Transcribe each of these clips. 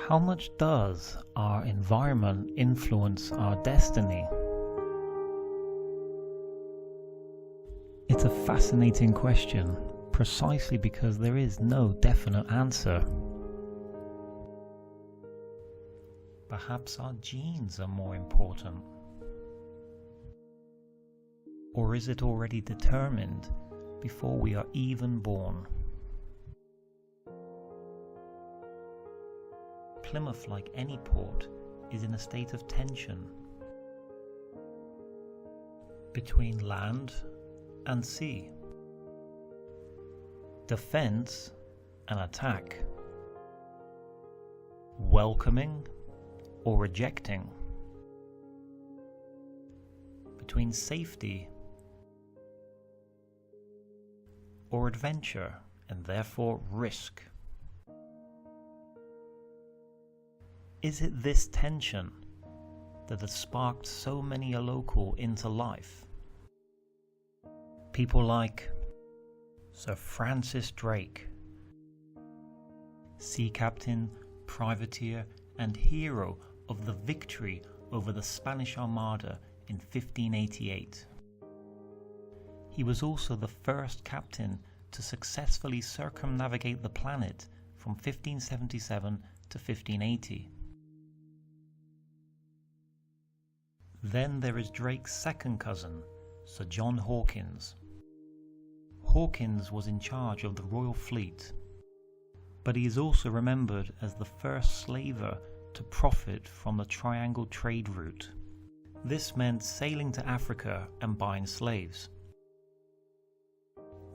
How much does our environment influence our destiny? It's a fascinating question, precisely because there is no definite answer. Perhaps our genes are more important. Or is it already determined before we are even born? Plymouth, like any port, is in a state of tension between land and sea, defense and attack, welcoming or rejecting, between safety or adventure and therefore risk. Is it this tension that has sparked so many a local into life? People like Sir Francis Drake, sea captain, privateer and hero of the victory over the Spanish Armada in 1588. He was also the first captain to successfully circumnavigate the planet from 1577 to 1580. Then there is Drake's second cousin, Sir John Hawkins. Hawkins was in charge of the Royal Fleet, but he is also remembered as the first slaver to profit from the Triangle trade route. This meant sailing to Africa and buying slaves.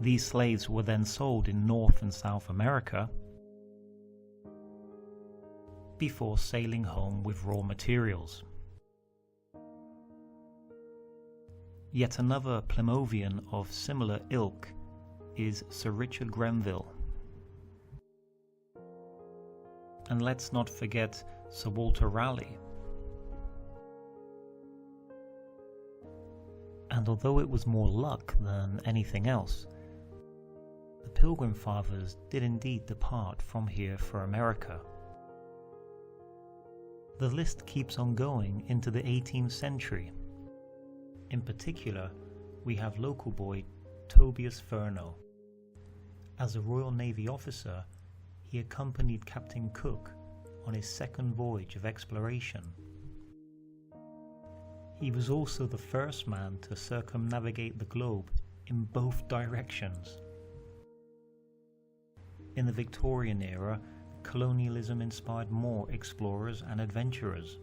These slaves were then sold in North and South America before sailing home with raw materials. Yet another Plymouthian of similar ilk is Sir Richard Grenville. And let's not forget Sir Walter Raleigh. And although it was more luck than anything else, the Pilgrim Fathers did indeed depart from here for America. The list keeps on going into the 18th century. In particular, we have local boy Tobias Furneaux. As a Royal Navy officer, he accompanied Captain Cook on his second voyage of exploration. He was also the first man to circumnavigate the globe in both directions. In the Victorian era, colonialism inspired more explorers and adventurers.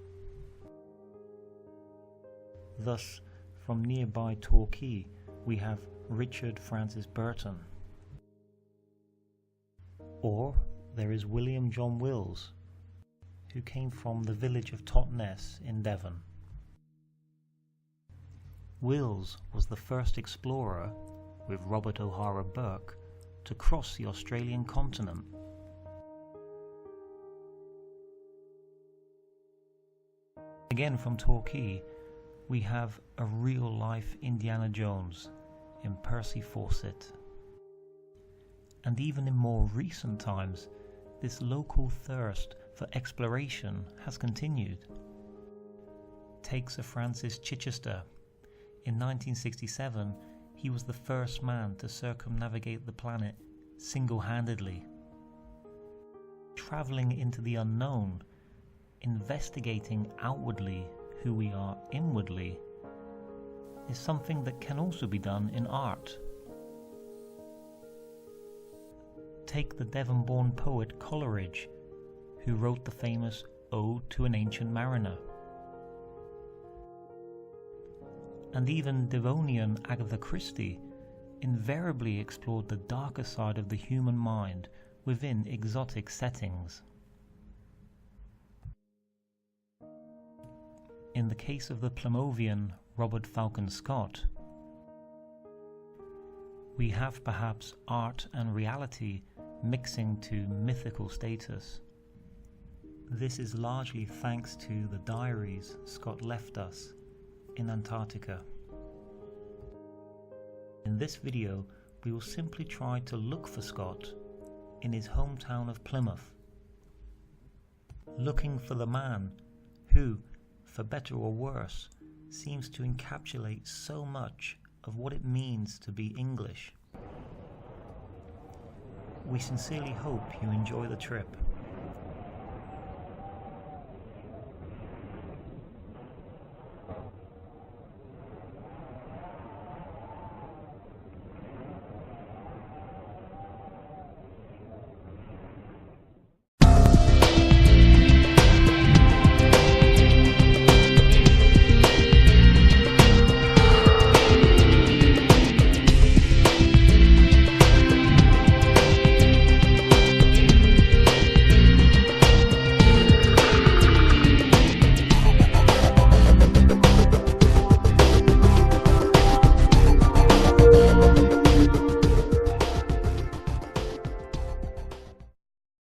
Thus, from nearby Torquay, we have Richard Francis Burton. Or there is William John Wills, who came from the village of Totnes in Devon. Wills was the first explorer, with Robert O'Hara Burke, to cross the Australian continent. Again from Torquay, we have a real-life Indiana Jones in Percy Fawcett. And even in more recent times, this local thirst for exploration has continued. Take Sir Francis Chichester. In 1967, he was the first man to circumnavigate the planet single-handedly. Travelling into the unknown, investigating outwardly who we are inwardly, is something that can also be done in art. Take the Devon-born poet Coleridge, who wrote the famous Ode to an Ancient Mariner. And even Devonian Agatha Christie invariably explored the darker side of the human mind within exotic settings. In the case of the Plymouthian Robert Falcon Scott, we have perhaps art and reality mixing to mythical status. This is largely thanks to the diaries Scott left us in Antarctica. In this video, we will simply try to look for Scott in his hometown of Plymouth. looking for the man who, for better or worse, seems to encapsulate so much of what it means to be English. We sincerely hope you enjoy the trip.